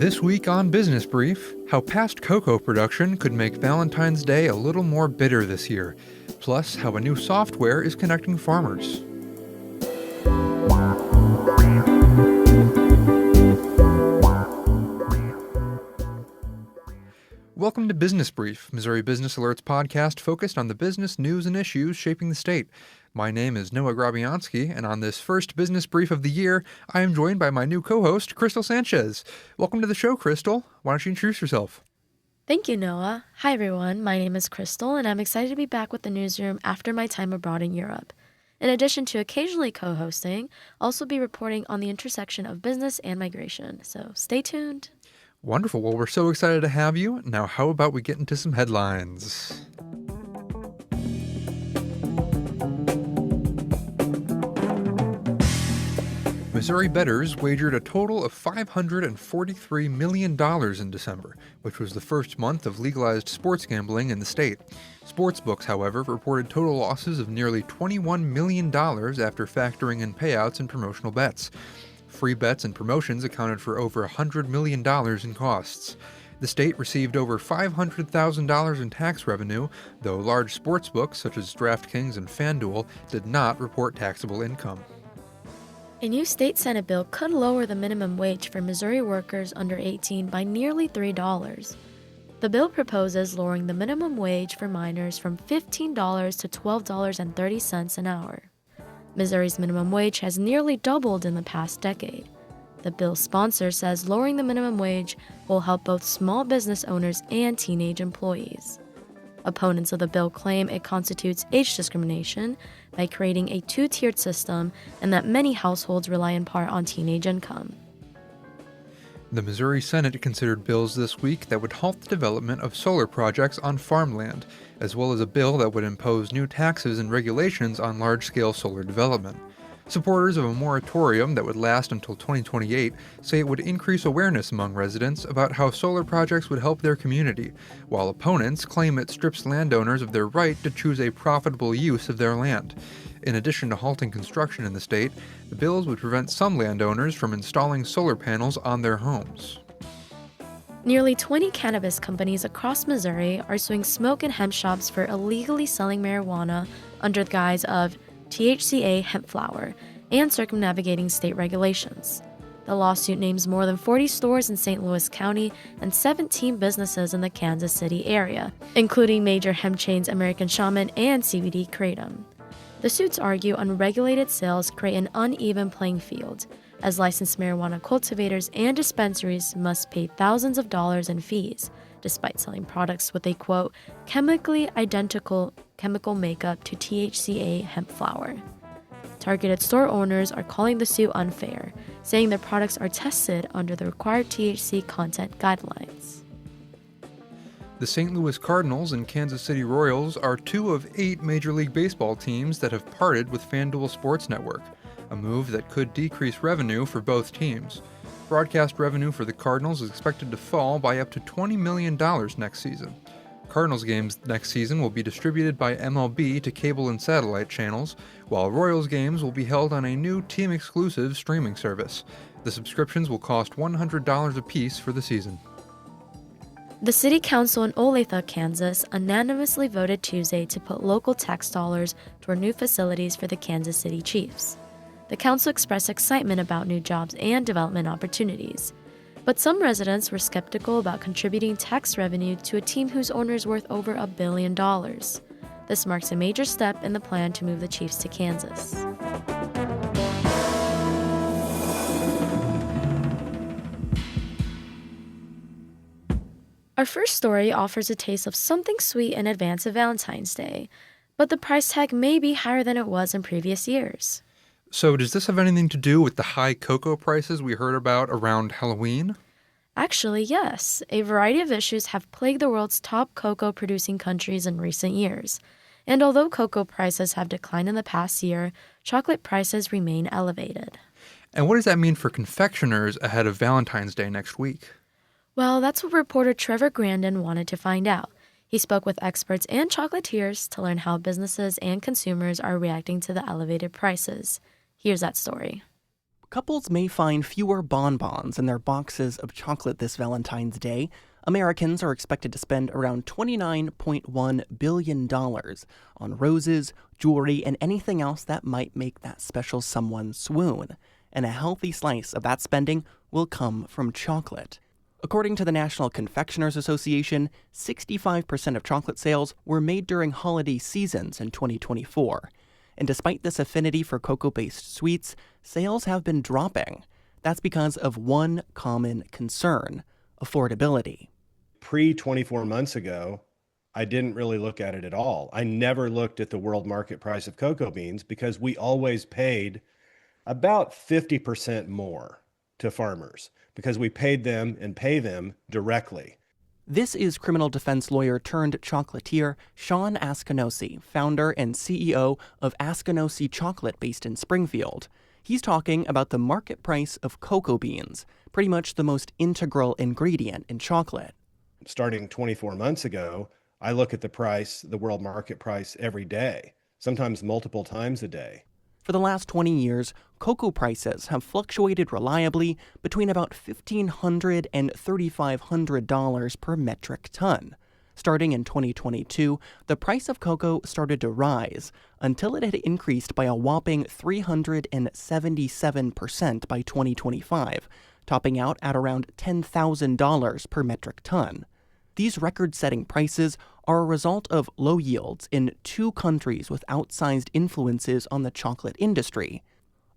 This week on Business Brief, how past cocoa production could make Valentine's Day a little more bitter this year, plus how a new software is connecting farmers. Welcome to Business Brief, Missouri Business Alert's podcast focused on the business news and issues shaping the state. My name is Noah Grabianski, and on this first Business Brief of the year, I am joined by my new co-host, Crystal Sanchez. Welcome to the show, Crystal. Why don't you introduce yourself? Thank you, Noah. Hi, everyone. My name is Crystal, and I'm excited to be back with the newsroom after my time abroad in Europe. In addition to occasionally co-hosting, I'll also be reporting on the intersection of business and migration, so stay tuned. Wonderful. Well, we're so excited to have you. Now, how about we get into some headlines? Missouri bettors wagered a total of $543 million in December, which was the first month of legalized sports gambling in the state. Sportsbooks, however, reported total losses of nearly $21 million after factoring in payouts and promotional bets. Free bets and promotions accounted for over $100 million in costs. The state received over $500,000 in tax revenue, though large sportsbooks such as DraftKings and FanDuel did not report taxable income. A new state Senate bill could lower the minimum wage for Missouri workers under 18 by nearly $3. The bill proposes lowering the minimum wage for minors from $15 to $12.30 an hour. Missouri's minimum wage has nearly doubled in the past decade. The bill's sponsor says lowering the minimum wage will help both small business owners and teenage employees. Opponents of the bill claim it constitutes age discrimination by creating a two-tiered system and that many households rely in part on teenage income. The Missouri Senate considered bills this week that would halt the development of solar projects on farmland, as well as a bill that would impose new taxes and regulations on large-scale solar development. Supporters of a moratorium that would last until 2028 say it would increase awareness among residents about how solar projects would help their community, while opponents claim it strips landowners of their right to choose a profitable use of their land. In addition to halting construction in the state, the bills would prevent some landowners from installing solar panels on their homes. Nearly 20 cannabis companies across Missouri are suing smoke and hemp shops for illegally selling marijuana under the guise of THCA hemp flower and circumnavigating state regulations. The lawsuit names more than 40 stores in St. Louis County and 17 businesses in the Kansas City area, including major hemp chains American Shaman and CBD Kratom. The suits argue unregulated sales create an uneven playing field, as licensed marijuana cultivators and dispensaries must pay thousands of dollars in fees, despite selling products with a, quote, chemically identical chemical makeup to THCA hemp flower. Targeted store owners are calling the suit unfair, saying their products are tested under the required THC content guidelines. The St. Louis Cardinals and Kansas City Royals are two of 8 Major League Baseball teams that have parted with FanDuel Sports Network, a move that could decrease revenue for both teams. Broadcast revenue for the Cardinals is expected to fall by up to $20 million next season. Cardinals games next season will be distributed by MLB to cable and satellite channels, while Royals games will be held on a new team-exclusive streaming service. The subscriptions will cost $100 apiece for the season. The City Council in Olathe, Kansas, unanimously voted Tuesday to put local tax dollars toward new facilities for the Kansas City Chiefs. The council expressed excitement about new jobs and development opportunities. But some residents were skeptical about contributing tax revenue to a team whose owner is worth over $1 billion. This marks a major step in the plan to move the Chiefs to Kansas. Our first story offers a taste of something sweet in advance of Valentine's Day, but the price tag may be higher than it was in previous years. So does this have anything to do with the high cocoa prices we heard about around Halloween? Actually, yes. A variety of issues have plagued the world's top cocoa-producing countries in recent years. And although cocoa prices have declined in the past year, chocolate prices remain elevated. And what does that mean for confectioners ahead of Valentine's Day next week? Well, that's what reporter Trevor Grandin wanted to find out. He spoke with experts and chocolatiers to learn how businesses and consumers are reacting to the elevated prices. Here's that story. Couples may find fewer bonbons in their boxes of chocolate this Valentine's Day. Americans are expected to spend around $29.1 billion on roses, jewelry, and anything else that might make that special someone swoon. And a healthy slice of that spending will come from chocolate. According to the National Confectioners Association, 65% of chocolate sales were made during holiday seasons in 2024. And despite this affinity for cocoa-based sweets, sales have been dropping. That's because of one common concern: affordability. Pre-24 months ago, I didn't really look at it at all. I never looked at the world market price of cocoa beans because we always paid about 50% more to farmers because we paid them and pay them directly. This is criminal defense lawyer turned chocolatier Sean Askinosie, founder and CEO of Askinosie Chocolate based in Springfield. He's talking about the market price of cocoa beans, pretty much the most integral ingredient in chocolate. Starting 24 months ago, I look at the price, the world market price, every day, sometimes multiple times a day. For the last 20 years, cocoa prices have fluctuated reliably between about $1,500 and $3,500 per metric ton. Starting in 2022, the price of cocoa started to rise until it had increased by a whopping 377% by 2025, topping out at around $10,000 per metric ton. These record-setting prices are a result of low yields in two countries with outsized influences on the chocolate industry.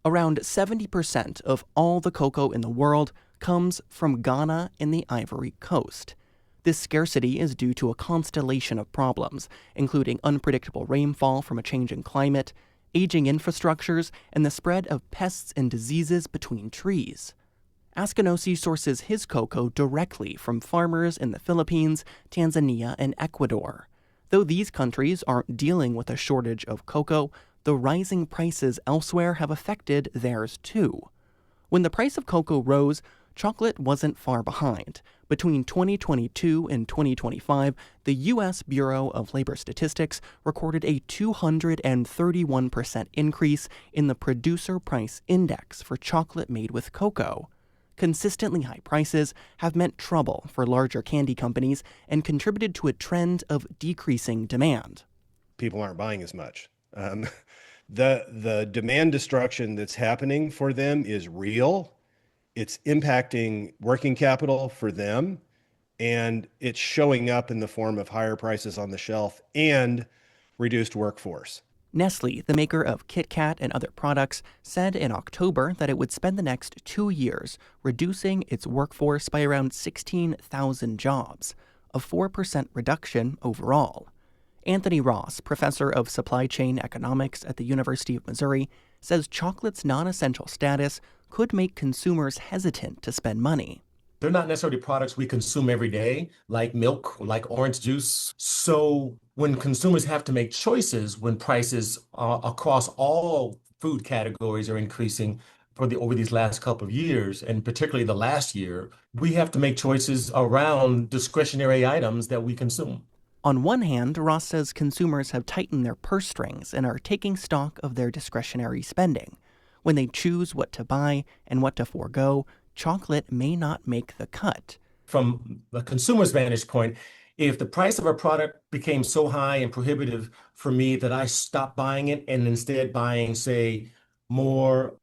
Around 70% of all the cocoa in the world comes from Ghana and the Ivory Coast. This scarcity is due to a constellation of problems, including unpredictable rainfall from a changing climate, aging infrastructures, and the spread of pests and diseases between trees. Askinosie sources his cocoa directly from farmers in the Philippines, Tanzania, and Ecuador. Though these countries aren't dealing with a shortage of cocoa, the rising prices elsewhere have affected theirs too. When the price of cocoa rose, chocolate wasn't far behind. Between 2022 and 2025, the U.S. Bureau of Labor Statistics recorded a 231% increase in the Producer Price Index for chocolate made with cocoa. Consistently high prices have meant trouble for larger candy companies and contributed to a trend of decreasing demand. People aren't buying as much. The demand destruction that's happening for them is real. It's impacting working capital for them, and it's showing up in the form of higher prices on the shelf and reduced workforce. Nestle, the maker of Kit Kat and other products, said in October that it would spend the next 2 years reducing its workforce by around 16,000 jobs, a 4% reduction overall. Anthony Ross, professor of supply chain economics at the University of Missouri, says chocolate's non-essential status could make consumers hesitant to spend money. They're not necessarily products we consume every day, like milk, like orange juice. So when consumers have to make choices, when prices across all food categories are increasing over these last couple of years, and particularly the last year, we have to make choices around discretionary items that we consume. On one hand, Ross says consumers have tightened their purse strings and are taking stock of their discretionary spending. When they choose what to buy and what to forego, chocolate may not make the cut. From the consumer's vantage point, if the price of a product became so high and prohibitive for me that I stopped buying it and instead buying, say, more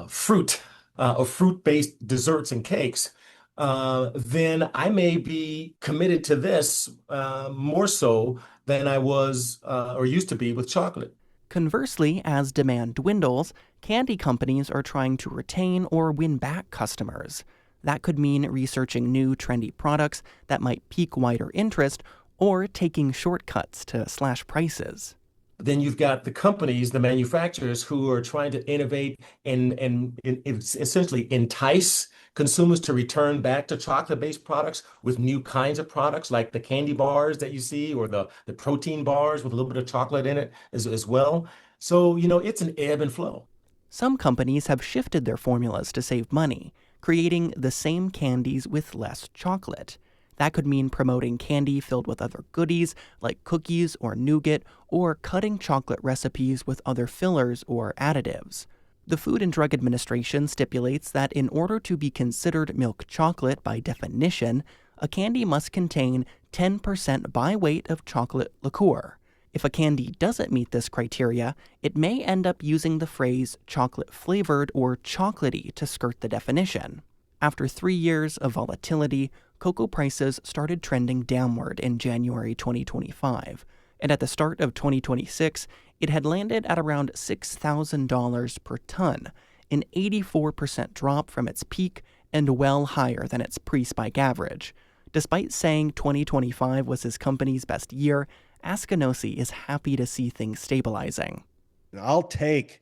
fruit or fruit-based desserts and cakes, then I may be committed to this more so than I was or used to be with chocolate. Conversely, as demand dwindles, candy companies are trying to retain or win back customers. That could mean researching new trendy products that might pique wider interest or taking shortcuts to slash prices. Then you've got the companies, the manufacturers, who are trying to innovate and essentially entice consumers to return back to chocolate-based products with new kinds of products like the candy bars that you see, or the protein bars with a little bit of chocolate in it as well. So, it's an ebb and flow. Some companies have shifted their formulas to save money, creating the same candies with less chocolate. That could mean promoting candy filled with other goodies like cookies or nougat, or cutting chocolate recipes with other fillers or additives. The Food and Drug Administration stipulates that in order to be considered milk chocolate by definition, a candy must contain 10% by weight of chocolate liqueur. If a candy doesn't meet this criteria, it may end up using the phrase chocolate-flavored or chocolatey to skirt the definition. After 3 years of volatility, cocoa prices started trending downward in January 2025, and at the start of 2026, it had landed at around $6,000 per ton, an 84% drop from its peak and well higher than its pre-spike average. Despite saying 2025 was his company's best year, Askinosi is happy to see things stabilizing. I'll take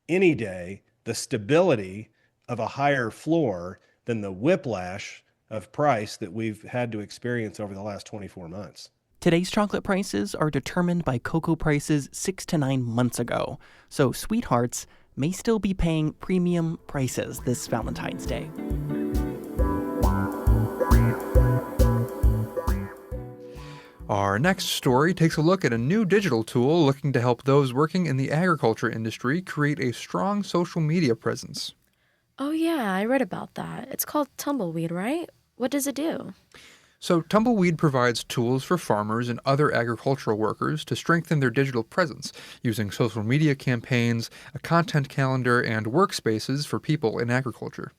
any day the stability of a higher floor than the whiplash of price that we've had to experience over the last 24 months. Today's chocolate prices are determined by cocoa prices 6 to 9 months ago, so sweethearts may still be paying premium prices this Valentine's Day. Our next story takes a look at a new digital tool looking to help those working in the agriculture industry create a strong social media presence. Oh, yeah, I read about that. It's called Tumbleweed, right? What does it do? So, Tumbleweed provides tools for farmers and other agricultural workers to strengthen their digital presence using social media campaigns, a content calendar, and workspaces for people in agriculture.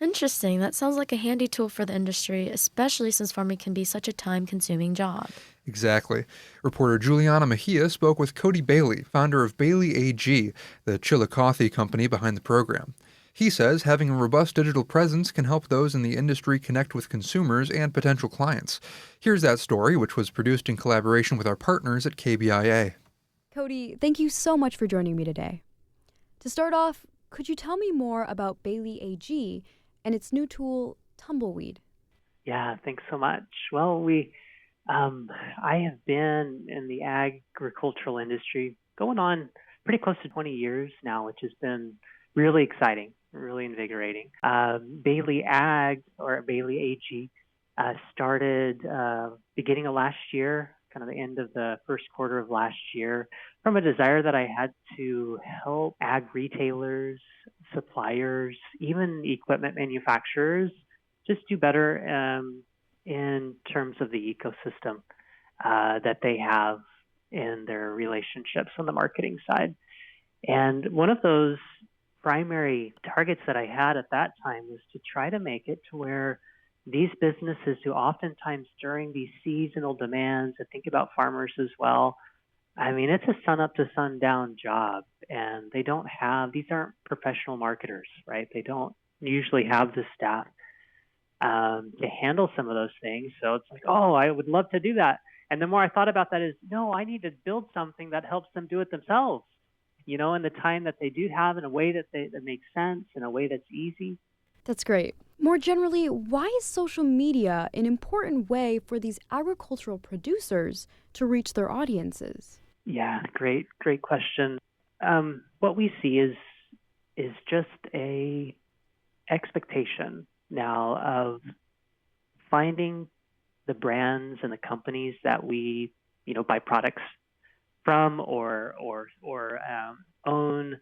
Interesting. That sounds like a handy tool for the industry, especially since farming can be such a time-consuming job. Exactly. Reporter Juliana Mejia spoke with Cody Bailey, founder of Bailey AG, the Chillicothe company behind the program. He says having a robust digital presence can help those in the industry connect with consumers and potential clients. Here's that story, which was produced in collaboration with our partners at KBIA. Cody, thank you so much for joining me today. To start off, could you tell me more about Bailey AG and its new tool, Tumbleweed? Yeah, thanks so much. Well, I have been in the agricultural industry going on pretty close to 20 years now, which has been really exciting, really invigorating. Bailey Ag, or Bailey AG, started beginning of last year, kind of the end of the first quarter of last year, from a desire that I had to help ag retailers, suppliers, even equipment manufacturers just do better in terms of the ecosystem that they have in their relationships on the marketing side. And one of those primary targets that I had at that time was to try to make it to where these businesses who oftentimes during these seasonal demands, and think about farmers as well, I mean, it's a sun up to sundown job, and these aren't professional marketers, right? They don't usually have the staff to handle some of those things. So it's like, oh, I would love to do that. And the more I thought about that is, no, I need to build something that helps them do it themselves, in the time that they do have, in a way that makes sense, in a way that's easy. That's great. More generally, why is social media an important way for these agricultural producers to reach their audiences? Yeah, great question. What we see is just a expectation now of finding the brands and the companies that we, buy products from or own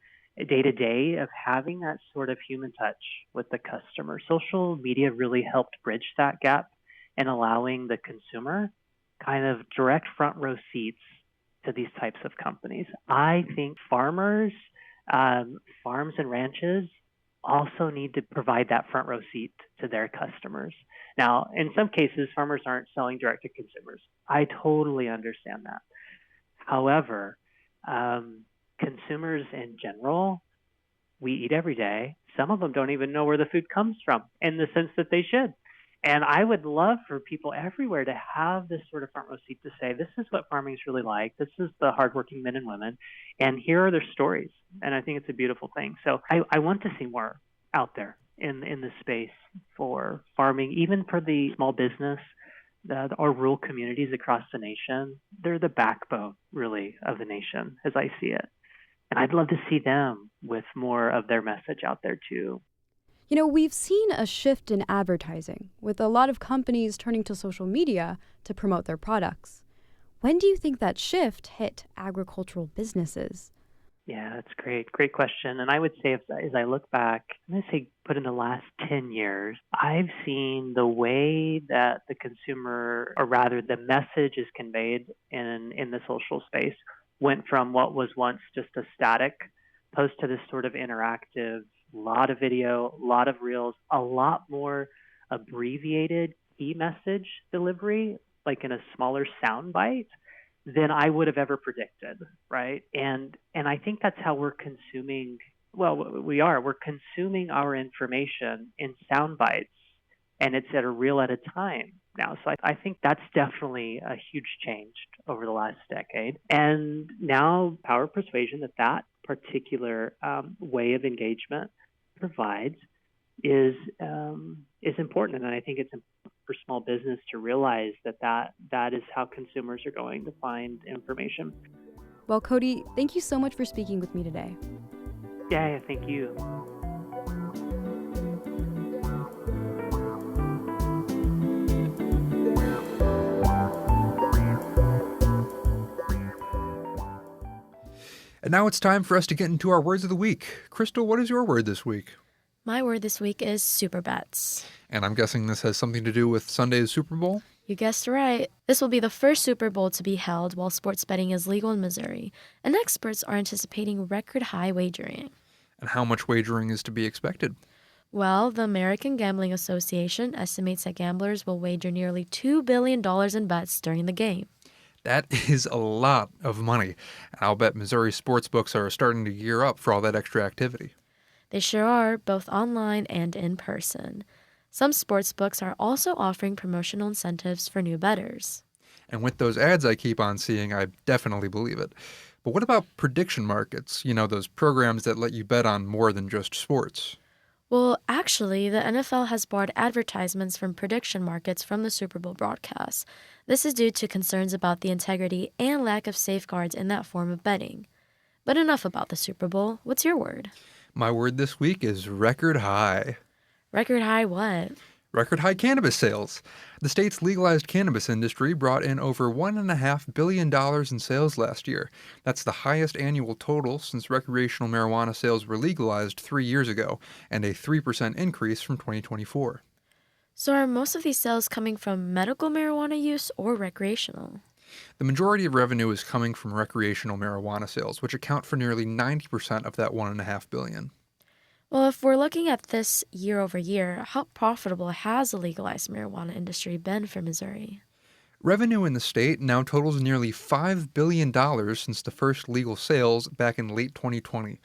day to day, of having that sort of human touch with the customer. Social media really helped bridge that gap and allowing the consumer kind of direct front row seats to these types of companies. I think farms and ranches also need to provide that front row seat to their customers. Now, in some cases, farmers aren't selling direct to consumers. I totally understand that. However, consumers in general, we eat every day. Some of them don't even know where the food comes from in the sense that they should. And I would love for people everywhere to have this sort of front row seat to say, this is what farming is really like. This is the hardworking men and women. And here are their stories. And I think it's a beautiful thing. So I want to see more out there in the space for farming, even for the small business, our rural communities across the nation. They're the backbone, really, of the nation, as I see it. And I'd love to see them with more of their message out there, too. We've seen a shift in advertising, with a lot of companies turning to social media to promote their products. When do you think that shift hit agricultural businesses? Yeah, that's great. Great question. And I would say, as I look back, I'm going to say put in the last 10 years, I've seen the way that the consumer, or rather the message is conveyed in the social space, went from what was once just a static post to this sort of interactive, lot of video, a lot of reels, a lot more abbreviated key message delivery, like in a smaller sound bite than I would have ever predicted, right? And I think that's how we're consuming. Well, we're consuming our information in sound bites, and it's at a reel at a time now. So I think that's definitely a huge change over the last decade. And now, power of persuasion that particular way of engagement provides is important, and I think it's important for small business to realize that is how consumers are going to find information. Well, Cody, thank you so much for speaking with me today. Yeah, thank you. And now it's time for us to get into our words of the week. Crystal, what is your word this week? My word this week is super bets. And I'm guessing this has something to do with Sunday's Super Bowl? You guessed right. This will be the first Super Bowl to be held while sports betting is legal in Missouri, and experts are anticipating record high wagering. And how much wagering is to be expected? Well, the American Gambling Association estimates that gamblers will wager nearly $2 billion in bets during the game. That is a lot of money. And I'll bet Missouri sportsbooks are starting to gear up for all that extra activity. They sure are, both online and in person. Some sportsbooks are also offering promotional incentives for new bettors. And with those ads I keep on seeing, I definitely believe it. But what about prediction markets? You know, those programs that let you bet on more than just sports. Well, actually, the NFL has barred advertisements from prediction markets from the Super Bowl broadcast. This is due to concerns about the integrity and lack of safeguards in that form of betting. But enough about the Super Bowl. What's your word? My word this week is record high. Record high what? Record high cannabis sales. The state's legalized cannabis industry brought in over $1.5 billion in sales last year. That's the highest annual total since recreational marijuana sales were legalized 3 years ago, and a 3% increase from 2024. So are most of these sales coming from medical marijuana use or recreational? The majority of revenue is coming from recreational marijuana sales, which account for nearly 90% of that $1.5 billion. Well, if we're looking at this year over year, how profitable has the legalized marijuana industry been for Missouri? Revenue in the state now totals nearly $5 billion since the first legal sales back in late 2020.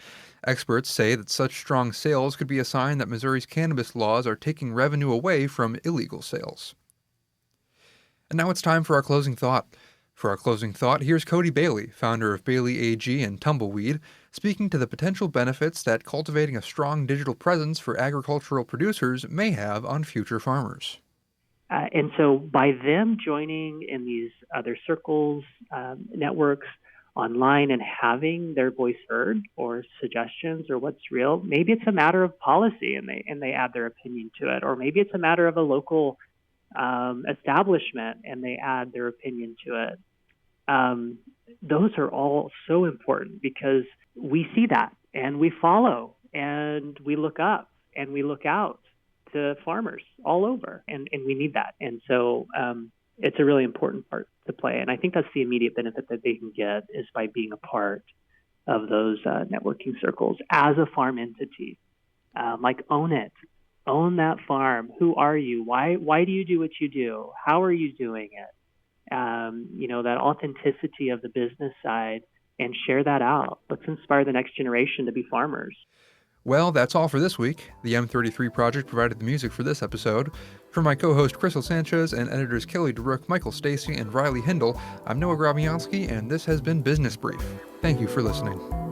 Experts say that such strong sales could be a sign that Missouri's cannabis laws are taking revenue away from illegal sales. And now it's time for our closing thought. For our closing thought, here's Cody Bailey, founder of Bailey AG and Tumbleweed, speaking to the potential benefits that cultivating a strong digital presence for agricultural producers may have on future farmers. And so by them joining in these other circles, networks, online, and having their voice heard or suggestions or what's real, maybe it's a matter of policy and they add their opinion to it, or maybe it's a matter of a local establishment and they add their opinion to it. Those are all so important because we see that and we follow and we look up and we look out to farmers all over, and we need that. And so it's a really important part to play. And I think that's the immediate benefit that they can get is by being a part of those networking circles as a farm entity. Like own it. Own that farm. Who are you? Why do you do what you do? How are you doing it? That authenticity of the business side, and share that out. Let's inspire the next generation to be farmers. Well, that's all for this week. The M33 Project provided the music for this episode. For my co-host Crystal Sanchez and editors Kelly DeRook, Michael Stacy, and Riley Hindle, I'm Noah Grabianski, and this has been Business Brief. Thank you for listening.